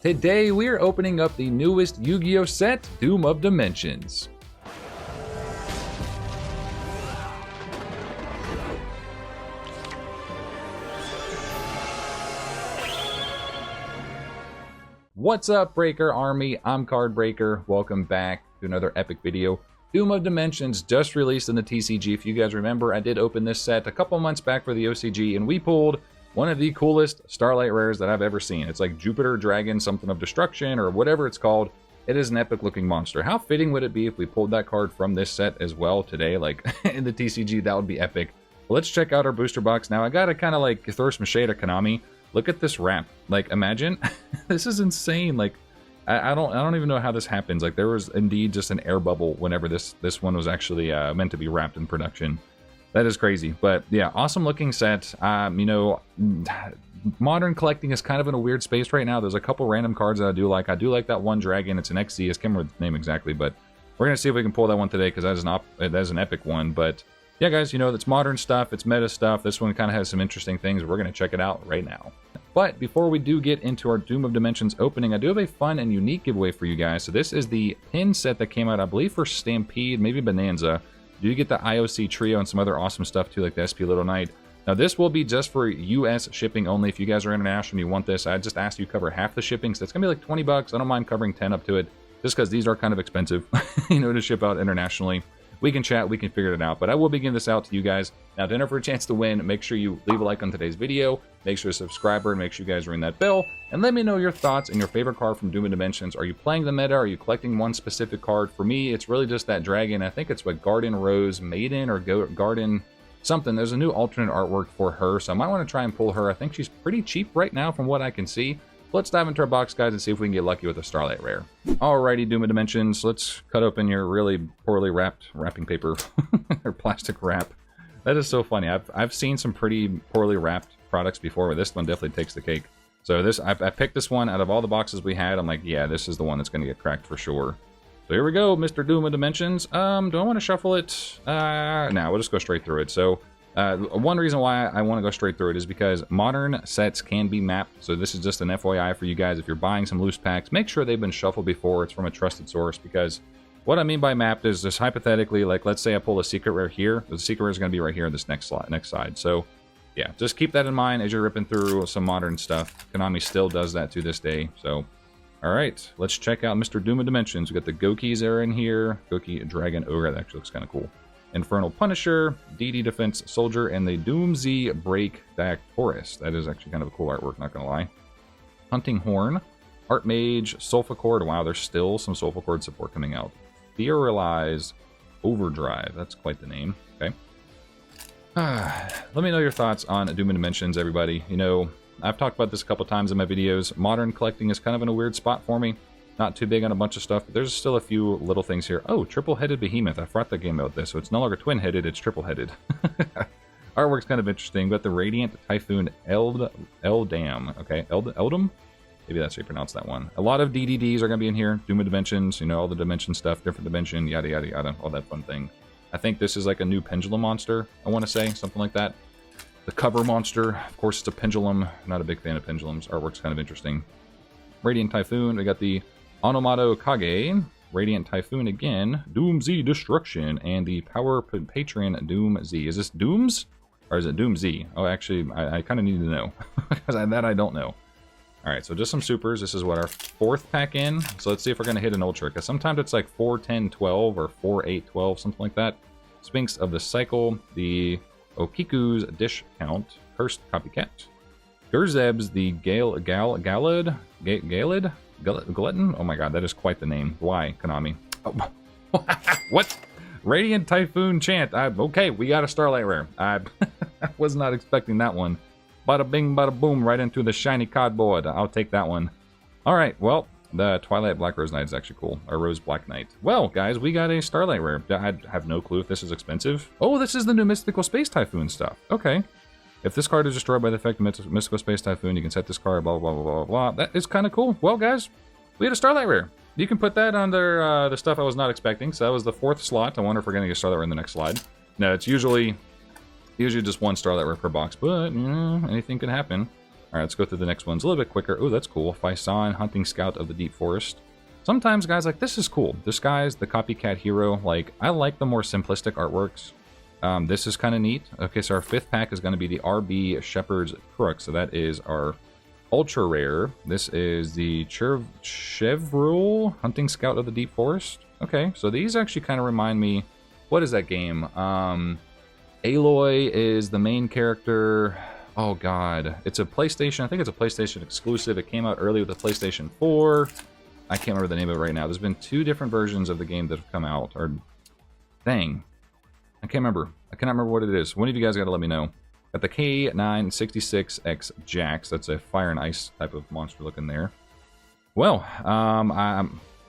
Today we are opening up the newest Yu-Gi-Oh set, Doom of Dimensions. What's up, Breaker Army? I'm CardBreaker. Welcome back to another epic video. Doom of Dimensions just released in the TCG. If you guys remember, I did open this set a couple months back for the OCG, and we pulled one of the coolest Starlight rares that I've ever seen. It's like Jupiter Dragon, something of destruction, or whatever it's called. It is an epic looking monster. How fitting would it be if we pulled that card from this set as well today? Like in the TCG, that would be epic. Well, let's check out our booster box. Now, I gotta kind of like throw some shade at Konami. Look at this wrap. Like, imagine. This is insane. Like, I don't even know how this happens. Like, there was indeed just an air bubble whenever this one was actually meant to be wrapped in production. That is crazy. But yeah, awesome looking set. You know, modern collecting is kind of in a weird space right now. There's a couple random cards that I do like. I do like that one dragon. It's an XZ. I can't remember the name exactly, but we're gonna see if we can pull that one today because that is an epic one. But yeah, guys, you know, it's modern stuff. It's meta stuff. This one kind of has some interesting things. We're gonna check it out right now. But before we do get into our Doom of Dimensions opening, I do have a fun and unique giveaway for you guys. So this is the pin set that came out, I believe, for Stampede, maybe Bonanza. You get the IOC trio and some other awesome stuff too, like the SP Little Knight. Now this will be just for US shipping only. If you guys are international and you want this, I just asked you to cover half the shipping, so it's gonna be like 20 bucks. I don't mind covering 10 up to it, just because these are kind of expensive, you know, to ship out internationally. We can chat, we can figure it out, but I will be giving this out to you guys. Now, to enter for a chance to win, make sure you leave a like on today's video, make sure to subscribe, and make sure you guys ring that bell, and let me know your thoughts and your favorite card from Doom of Dimensions. Are you playing the meta? Are you collecting one specific card? For me, it's really just that dragon. I think it's what, Garden Rose Maiden or Garden something. There's a new alternate artwork for her, so I might want to try and pull her. I think she's pretty cheap right now from what I can see. Let's dive into our box, guys, and see if we can get lucky with a Starlight rare. Alrighty, Doom of Dimensions. Let's cut open your really poorly wrapped wrapping paper or plastic wrap. That is so funny. I've seen some pretty poorly wrapped products before, but this one definitely takes the cake. So this, I picked this one out of all the boxes we had. I'm like, yeah, this is the one that's going to get cracked for sure. So here we go, Mr. Doom of Dimensions. Do I want to shuffle it? No, we'll just go straight through it. So one reason why I want to go straight through it is because modern sets can be mapped. So this is just an FYI for you guys. If you're buying some loose packs, make sure they've been shuffled before. It's from a trusted source, because what I mean by mapped is just hypothetically, like let's say I pull a secret rare here. The secret rare is going to be right here in this next side. So yeah, just keep that in mind as you're ripping through some modern stuff. Konami still does that to this day. So all right, let's check out Mr. Doom of Dimensions. We got the Gokis are in here. Goki Dragon Ogre, that actually looks kind of cool. Infernal Punisher, DD Defense Soldier, and the DoomZ Break Taurus. That is actually kind of a cool artwork, not gonna lie. Hunting Horn, Art Mage, Sulfacord. Wow, there's still some Sulfacord support coming out. Theorize Overdrive. That's quite the name. Okay. Let me know your thoughts on Doom of Dimensions, everybody. You know, I've talked about this a couple times in my videos. Modern collecting is kind of in a weird spot for me. Not too big on a bunch of stuff, but there's still a few little things here. Oh, triple-headed behemoth. I forgot the game about this, so it's no longer twin-headed, it's triple-headed. Artwork's kind of interesting. Got the Radiant Typhoon Eldam. Okay, Eldam? Maybe that's how you pronounce that one. A lot of DDDs are going to be in here. Doom of Dimensions, you know, all the dimension stuff, different dimension, yada, yada, yada, all that fun thing. I think this is like a new pendulum monster, I want to say, something like that. The cover monster, of course, it's a pendulum. Not a big fan of pendulums. Artwork's kind of interesting. Radiant Typhoon, we got the Onomato Kage, Radiant Typhoon again, DoomZ Destruction, and the Power Patron DoomZ. Is this Dooms? Or is it DoomZ? Oh, actually, I kind of need to know. Because that I don't know. Alright, so just some supers. This is what, our fourth pack in? So let's see if we're going to hit an ultra. Because sometimes it's like 4, 10, 12, or 4, 8, 12, something like that. Sphinx of the Cycle, the Okiku's Dish Count, Cursed Copycat. Gurzeb's the Galad? Glutton? Oh my god, that is quite the name. Why, Konami? Oh. What? Radiant Typhoon Chant. Okay, we got a Starlight rare. I was not expecting that one. Bada bing, bada boom, right into the shiny cardboard. I'll take that one. Alright, well, the Twilight Black Rose Knight is actually cool. Or Rose Black Knight. Well, guys, we got a Starlight rare. I have no clue if this is expensive. Oh, this is the new Mystical Space Typhoon stuff. Okay. If this card is destroyed by the effect of Mystical Space Typhoon, you can set this card, blah, blah, blah, blah, blah. That is kind of cool. Well, guys, we had a Starlight rare. You can put that under the stuff I was not expecting. So that was the fourth slot. I wonder if we're going to get Starlight rare in the next slide. No, it's usually just one Starlight rare per box, but, you know, anything can happen. All right, let's go through the next ones a little bit quicker. Oh, that's cool. Faison, Hunting Scout of the Deep Forest. Sometimes, guys, like, this is cool. This guy's the copycat hero. Like, I like the more simplistic artworks. This is kind of neat. Okay, so our 5th pack is going to be the RB Shepherd's Crook. So that is our ultra rare. This is the Chevril, Hunting Scout of the Deep Forest. Okay, so these actually kind of remind me... What is that game? Aloy is the main character... Oh god, it's a PlayStation, I think it's a PlayStation exclusive. It came out early with the PlayStation 4. I can't remember the name of it right now. There's been 2 different versions of the game that have come out, or... Dang. I can't remember. I cannot remember what it is. One of you guys gotta let me know. Got the K966X Jax. That's a fire and ice type of monster looking there. Well,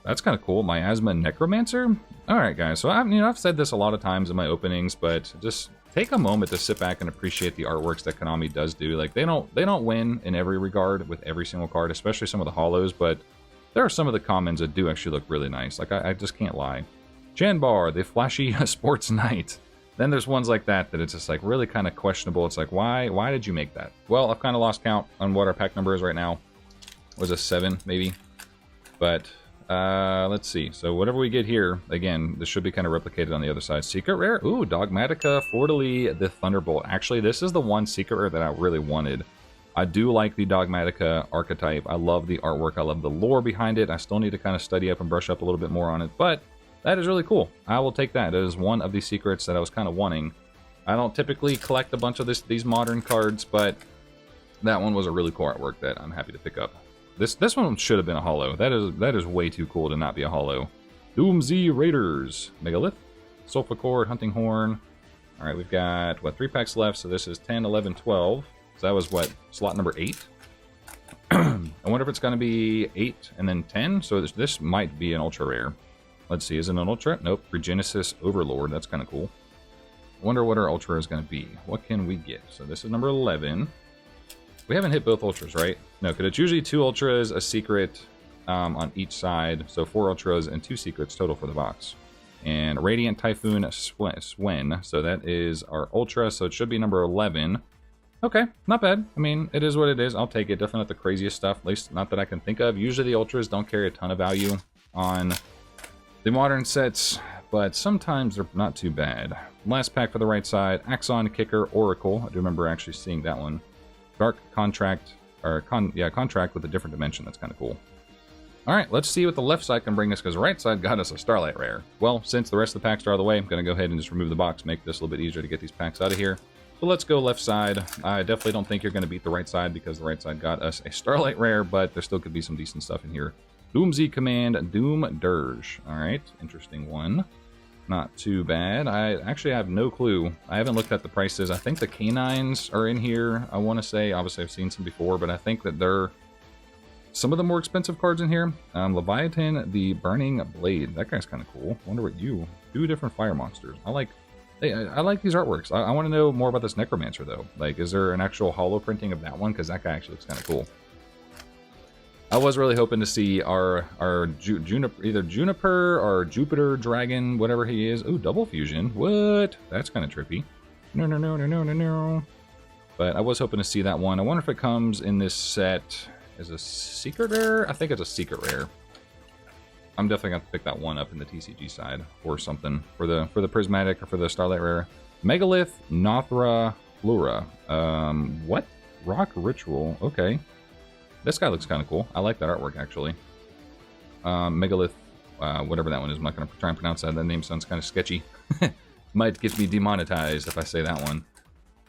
that's kind of cool. Miasma Necromancer? Alright guys, so I've said this a lot of times in my openings, but just... take a moment to sit back and appreciate the artworks that Konami does do. Like, they don't win in every regard with every single card, especially some of the holos, but there are some of the commons that do actually look really nice. Like, I just can't lie. Janbar, the flashy sports knight. Then there's ones like that it's just like really kind of questionable. It's like, why did you make that? Well, I've kind of lost count on what our pack number is right now. Was it 7 maybe? But let's see. So whatever we get here, again, this should be kind of replicated on the other side. Secret rare? Ooh, Dogmatica Fortily the Thunderbolt. Actually, this is the one secret rare that I really wanted. I do like the Dogmatica archetype. I love the artwork. I love the lore behind it. I still need to kind of study up and brush up a little bit more on it, but that is really cool. I will take that. It is one of the secrets that I was kind of wanting. I don't typically collect a bunch of these modern cards, but that one was a really cool artwork that I'm happy to pick up. This one should have been a holo. That is way too cool to not be a holo. DoomZ Raiders. Megalith. Sulfacord, Hunting Horn. Alright, we've got, what, 3 packs left, so this is 10, 11, 12. So that was, what, slot number 8? I wonder if it's going to be 8 and then 10, so this might be an ultra rare. Let's see, is it an ultra? Nope, Regenesis Overlord, that's kind of cool. I wonder what our ultra is going to be. What can we get? So this is number 11. We haven't hit both ultras, right? No, because it's usually 2 ultras, a secret on each side. So 4 ultras and 2 secrets total for the box. And Radiant Typhoon Swen. So that is our ultra. So it should be number 11. Okay, not bad. I mean, it is what it is. I'll take it. Definitely not the craziest stuff. At least not that I can think of. Usually the ultras don't carry a ton of value on the modern sets, but sometimes they're not too bad. Last pack for the right side. Axon Kicker Oracle. I do remember actually seeing that one. Dark Contract, or Contract with a different dimension. That's kind of cool. Alright, let's see what the left side can bring us, because the right side got us a Starlight Rare. Well, since the rest of the packs are out of the way, I'm going to go ahead and just remove the box, make this a little bit easier to get these packs out of here. So let's go left side. I definitely don't think you're going to beat the right side, because the right side got us a Starlight Rare, but there still could be some decent stuff in here. DoomZ Command, Doom Dirge. Alright, interesting one. Not too bad. I actually have no clue. I haven't looked at the prices. I think the canines are in here, I want to say. Obviously, I've seen some before, but I think that they're some of the more expensive cards in here. Leviathan, the Burning Blade. That guy's kind of cool. Wonder what you... 2 different fire monsters. I like these artworks. I want to know more about this Necromancer, though. Like, is there an actual holo printing of that one? Because that guy actually looks kind of cool. I was really hoping to see our either Juniper or Jupiter Dragon, whatever he is. Ooh, double fusion. What? That's kind of trippy. No. But I was hoping to see that one. I wonder if it comes in this set as a secret rare? I think it's a secret rare. I'm definitely going to pick that one up in the TCG side or something for the Prismatic or for the Starlight Rare. Megalith, Nothra, Flora. What? Rock Ritual. Okay. This guy looks kind of cool. I like that artwork, actually. Megalith, whatever that one is. I'm not going to try and pronounce that. That name sounds kind of sketchy. Might get me demonetized if I say that one.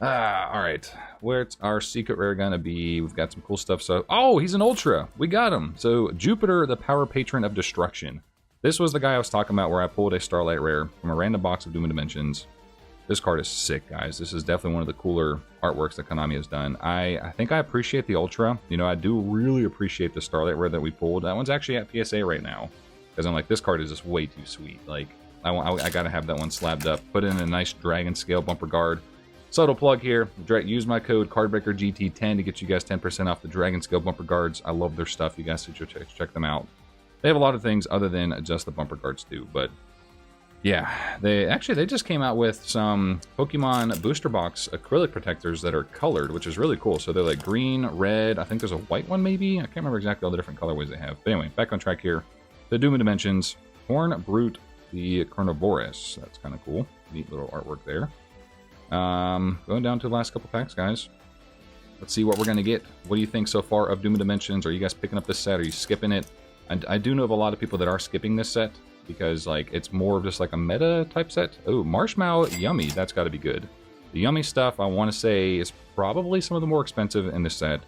Alright. Where's our secret rare going to be? We've got some cool stuff. So, oh, he's an Ultra. We got him. So, Jupiter, the Power Patron of Destruction. This was the guy I was talking about where I pulled a Starlight Rare from a random box of Doom Dimensions. This card is sick, guys. This is definitely one of the cooler artworks that Konami has done. I think I appreciate the Ultra. You know, I do really appreciate the Starlight Rare that we pulled. That one's actually at PSA right now. Because I'm like, this card is just way too sweet. Like, I gotta have that one slabbed up. Put in a nice Dragon Scale bumper guard. Subtle plug here. Use my code CardBreakerGT10 to get you guys 10% off the Dragon Scale bumper guards. I love their stuff. You guys should check them out. They have a lot of things other than just the bumper guards too, but Yeah, they just came out with some Pokemon booster box acrylic protectors that are colored, which is really cool. So they're like green, red, I think there's a white one maybe? I can't remember exactly all the different colorways they have. But anyway, back on track here. The Doom of Dimensions, Horn Brute, the Carnivorous. That's kind of cool. Neat little artwork there. Going down to the last couple packs, guys. Let's see what we're going to get. What do you think so far of Doom of Dimensions? Are you guys picking up this set? Are you skipping it? I do know of a lot of people that are skipping this set, because like it's more of just like a meta type set. Oh, Marshmallow Yummy, that's got to be good. The Yummy stuff, I want to say, is probably some of the more expensive in this set.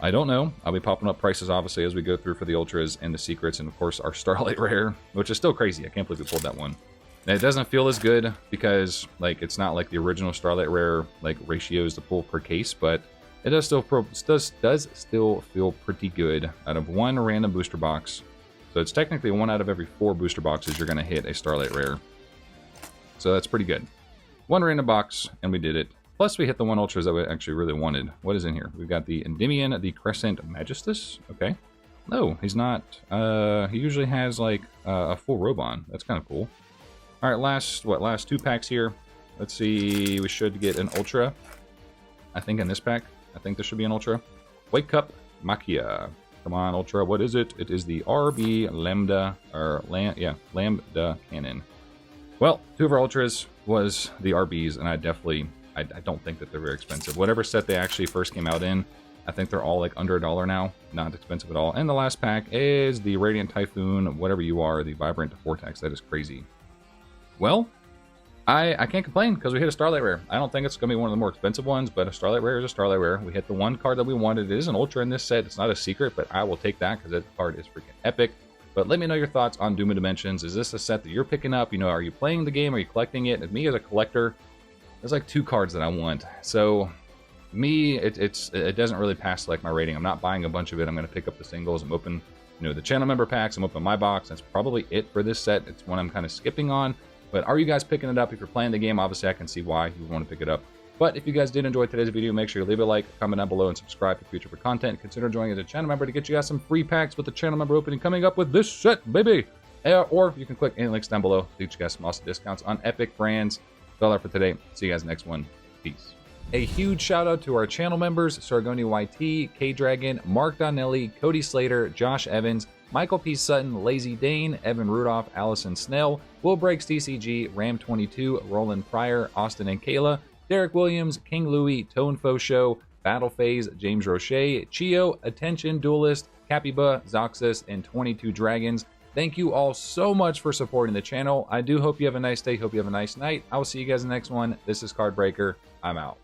I don't know. I'll be popping up prices obviously as we go through for the Ultras and the Secrets, and of course our Starlight Rare, which is still crazy. I can't believe we pulled that one. And it doesn't feel as good because like it's not like the original Starlight Rare like ratios to pull per case, but it does still feel pretty good out of one random booster box. So it's technically 1 out of every 4 booster boxes you're going to hit a Starlight Rare. So that's pretty good. 1 random box, and we did it. Plus, we hit the 1 Ultras that we actually really wanted. What is in here? We've got the Endymion, the Crescent Magistus. Okay. No, he's not. He usually has, like, a full robe on. That's kind of cool. All right, last 2 packs here. Let's see. We should get an Ultra, I think, in this pack. I think this should be an Ultra. Wake Up Machia. Come on, Ultra. What is it? It is the RB Lambda, or Lambda Cannon. Well, 2 of our Ultras was the RBs, and I don't think that they're very expensive. Whatever set they actually first came out in, I think they're all like under $1 now. Not expensive at all. And the last pack is the Radiant Typhoon, whatever you are, the Vibrant Vortex. That is crazy. Well, I can't complain because we hit a Starlight Rare. I don't think it's going to be one of the more expensive ones, but a Starlight Rare is a Starlight Rare. We hit the 1 card that we wanted. It is an Ultra in this set. It's not a secret, but I will take that because that card is freaking epic. But let me know your thoughts on Doom of Dimensions. Is this a set that you're picking up? You know, are you playing the game? Are you collecting it? And me as a collector, there's like 2 cards that I want. So me, it doesn't really pass like my rating. I'm not buying a bunch of it. I'm going to pick up the singles. I'm open, you know, the channel member packs. I'm open my box. That's probably it for this set. It's one I'm kind of skipping on. But are you guys picking it up? If you're playing the game, obviously I can see why you want to pick it up. But if you guys did enjoy today's video, make sure you leave a like, comment down below, and subscribe for future content. Consider joining as a channel member to get you guys some free packs with the channel member opening coming up with this set, baby. Or you can click any links down below to get you guys some awesome discounts on epic brands. That's all for today. See you guys next one. Peace. A huge shout out to our channel members, Sargoni YT, K-Dragon, Mark Donnelly, Cody Slater, Josh Evans, Michael P. Sutton, Lazy Dane, Evan Rudolph, Allison Snell, Will Breaks DCG, Ram22, Roland Pryor, Austin and Kayla, Derek Williams, King Louie, Tonefo Show, Battle Phase, James Roche, Chio, Attention Duelist, Capiba, Zoxus, and 22 Dragons. Thank you all so much for supporting the channel. I do hope you have a nice day. Hope you have a nice night. I will see you guys in the next one. This is CardBreaker. I'm out.